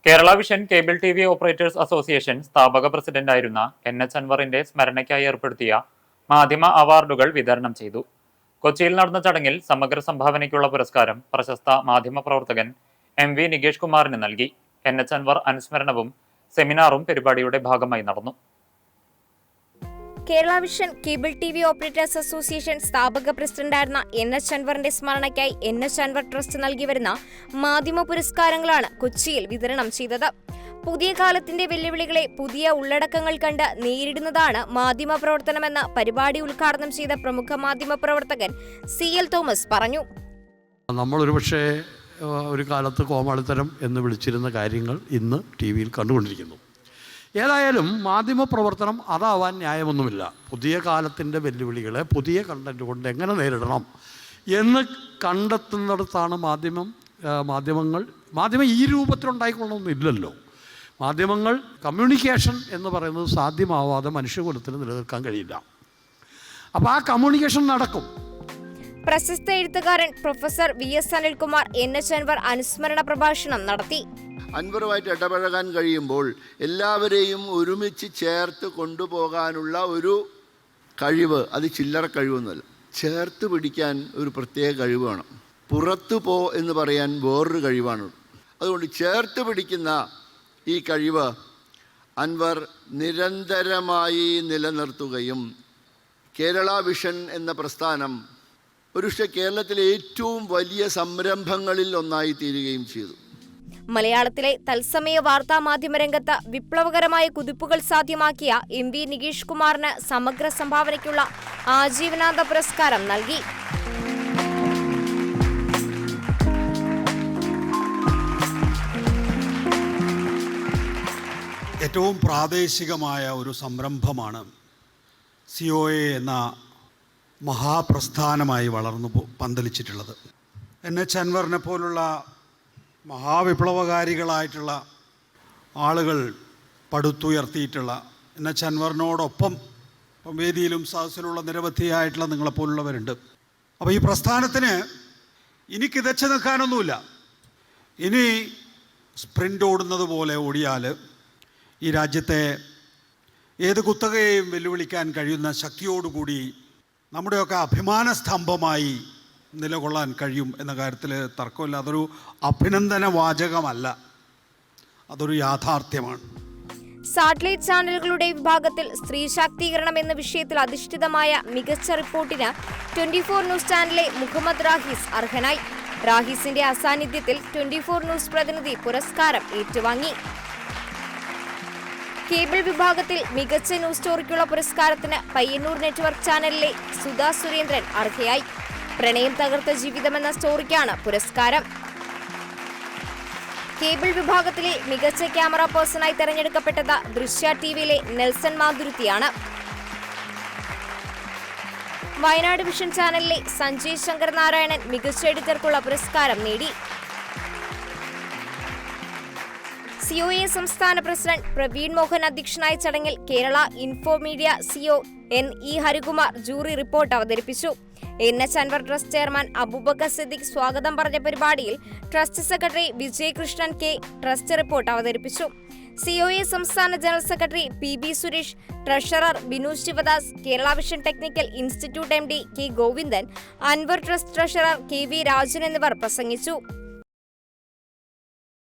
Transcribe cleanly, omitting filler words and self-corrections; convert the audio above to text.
Kerala vision cable TV operators association സ്ഥാപക പ്രസിഡന്റായിരുന്ന NH അൻവറിന്റെ സ്മരണയ്ക്കായി ഏർപ്പെടുത്തിയ മാധ്യമ അവാർഡുകൾ വിതരണം ചെയ്തു. കൊച്ചിയിൽ നടന്ന ചടങ്ങിൽ സമഗ്ര സംഭാവനയ്ക്കുള്ള പുരസ്കാരം പ്രശസ്ത മാധ്യമ പ്രവർത്തകൻ MV നികേഷ് കുമാറിന് നൽകി. NH അൻവർ അനുസ്മരണവും സെമിനാറും പരിപാടിയുടെ ഭാഗമായി നടന്നു. Kerala vision cable TV operators association സ്ഥാപക പ്രസിഡന്റായിരുന്ന NH അൻവറിന്റെ സ്മരണയ്ക്കായി NH അൻവർ ട്രസ്റ്റ് നൽകി വരുന്ന മാധ്യമ പുരസ്കാരങ്ങളാണ് കൊച്ചിയിൽ വിതരണം ചെയ്തത്. പുതിയ കാലത്തിന്റെ വെല്ലുവിളികളെ പുതിയ ഉള്ളടക്കങ്ങൾ കണ്ട് നേരിടുന്നതാണ് മാധ്യമ പ്രവർത്തനമെന്ന് പരിപാടി ഉദ്ഘാടനം ചെയ്ത പ്രമുഖ മാധ്യമ പ്രവർത്തകൻ CL തോമസ് പറഞ്ഞു. നമ്മൾ ഒരുപക്ഷെ ഒരു കാലത്ത് കോമാളിത്തരം എന്ന് വിളിച്ചിരുന്ന കാര്യങ്ങൾ ഇന്ന് TV കണ്ടുകൊണ്ടിരിക്കുന്നു. ഏതായാലും മാധ്യമ പ്രവർത്തനം അതാവാൻ ന്യായമൊന്നുമില്ല. പുതിയ കാലത്തിൻ്റെ വെല്ലുവിളികളെ പുതിയ കണ്ടന്റ് കൊണ്ട് എങ്ങനെ നേരിടണം എന്ന് കണ്ടെത്തുന്നിടത്താണ് മാധ്യമം ഈ രൂപത്തിലുണ്ടായിക്കൊള്ളണമെന്നില്ലല്ലോ. മാധ്യമങ്ങൾ കമ്മ്യൂണിക്കേഷൻ എന്ന് പറയുന്നത് സാധ്യമാവാതെ മനുഷ്യകുലത്തിന് നിലനിൽക്കാൻ കഴിയില്ല. അപ്പോൾ ആ കമ്മ്യൂണിക്കേഷൻ നടക്കും. പ്രശസ്ത എഴുത്തുകാരൻ professor VS Anilkumar NH Anwar അനുസ്മരണ പ്രഭാഷണം നടത്തി. അൻവറുമായിട്ട് ഇടപഴകാൻ കഴിയുമ്പോൾ എല്ലാവരെയും ഒരുമിച്ച് ചേർത്ത് കൊണ്ടുപോകാനുള്ള ഒരു കഴിവ്, അത് ചില്ലറ കഴിവൊന്നുമല്ല. ചേർത്ത് പിടിക്കാൻ ഒരു പ്രത്യേക കഴിവ് വേണം. പുറത്തു പോ എന്ന് പറയാൻ വേറൊരു കഴിവാണ്. അതുകൊണ്ട് ചേർത്ത് പിടിക്കുന്ന ഈ കഴിവ് അൻവർ നിരന്തരമായി നിലനിർത്തുകയും കേരള വിഷൻ എന്ന പ്രസ്ഥാനം ഒരുപക്ഷെ കേരളത്തിലെ ഏറ്റവും വലിയ സംരംഭങ്ങളിൽ ഒന്നായി തീരുകയും ചെയ്തു. മലയാളത്തിലെ തത്സമയ വാർത്താ മാധ്യമരംഗത്ത് വിപ്ലവകരമായ കുതിപ്പുകൾ സാധ്യമാക്കിയ MV നികേഷ് കുമാറിന് സമഗ്ര സംഭാവനയ്ക്കുള്ള ആജീവനാന്ത പുരസ്കാരം നൽകി. ഏറ്റവും പ്രാദേശികമായ ഒരു സംരംഭമാണ് COA എന്ന മഹാപ്രസ്ഥാനമായി വളർന്നു പന്തലിച്ചിട്ടുള്ളത്. NH അൻവറിനെ പോലുള്ള മഹാവിപ്ലവകാരികളായിട്ടുള്ള ആളുകൾ പടുത്തുയർത്തിയിട്ടുള്ള NH അൻവറിനോടൊപ്പം വേദിയിലും സദസ്സിലുള്ള നിരവധിയായിട്ടുള്ള നിങ്ങളെപ്പോലുള്ളവരുണ്ട്. അപ്പോൾ ഈ പ്രസ്ഥാനത്തിന് ഇനി കിതച്ച് നിൽക്കാനൊന്നുമില്ല. ഇനി സ്പ്രിൻ്റ് ഓടുന്നത് പോലെ ഓടിയാൽ ഈ രാജ്യത്തെ ഏത് കുത്തകയെയും വെല്ലുവിളിക്കാൻ കഴിയുന്ന ശക്തിയോടുകൂടി നമ്മുടെയൊക്കെ അഭിമാന സ്തംഭമായി നിലകൊള്ളാൻ കഴിയും എന്ന കാര്യത്തിൽ തർക്കമില്ല. അതൊരു അഭിനന്ദന വാചകമല്ല, അതൊരു യാഥാർത്ഥ്യമാണ്. സാറ്റലൈറ്റ് ചാനലുകളുടെ വിഭാഗത്തിൽ സ്ത്രീ ശാക്തീകരണം എന്ന വിഷയത്തിൽ അധിഷ്ഠിതമായ മികച്ച റിപ്പോർട്ടിന് 24 ന്യൂസ് ചാനലിലെ മുഹമ്മദ് റാഹിസ് അർഹനായി. റാഹിസിന്റെ അസാന്നിധ്യത്തിൽ 24 ന്യൂസ് പ്രതിനിധി പുരസ്കാരം ഏറ്റുവാങ്ങി. കേബിൾ വിഭാഗത്തിൽ മികച്ച ന്യൂസ് സ്റ്റോറിക്കുള്ള പുരസ്കാരത്തിന് പയ്യന്നൂർ നെറ്റ്വർക്ക് ചാനലിലെ സുധാ സുരേന്ദ്രൻ അർഹയായി. പ്രണയം തകർത്ത ജീവിതമെന്ന സ്റ്റോറിക്കാണ് പുരസ്കാരം. കേബിൾ വിഭാഗത്തിലെ മികച്ച ക്യാമറ പേഴ്സണായി തെരഞ്ഞെടുക്കപ്പെട്ടത് ദൃശ്യ TVയിലെ നെൽസൺ മാതുരുത്തിയാണ്. വയനാട് വിഷൻ ചാനലിലെ സഞ്ജയ് ശങ്കർ നാരായണൻ മികച്ച എഡിറ്റർക്കുള്ള പുരസ്കാരം നേടി. COA സംസ്ഥാന പ്രസിഡന്റ് പ്രവീൺ മോഹൻ അധ്യക്ഷനായ ചടങ്ങിൽ Kerala info media CEO NE Harikumar jury report അവതരിപ്പിച്ചു. NH Anwar trust chairman Aboobacker Siddique സ്വാഗതം പറഞ്ഞ പരിപാടിയിൽ trust secretary Vijay Krishnan K trust report അവതരിപ്പിച്ചു. COA സംസ്ഥാന general secretary PB Suresh, treasurer Binu Sivadas, Kerala vision technical institute MD K Govindan, Anwar trust treasurer KV Rajan എന്നിവർ പ്രസംഗിച്ചു.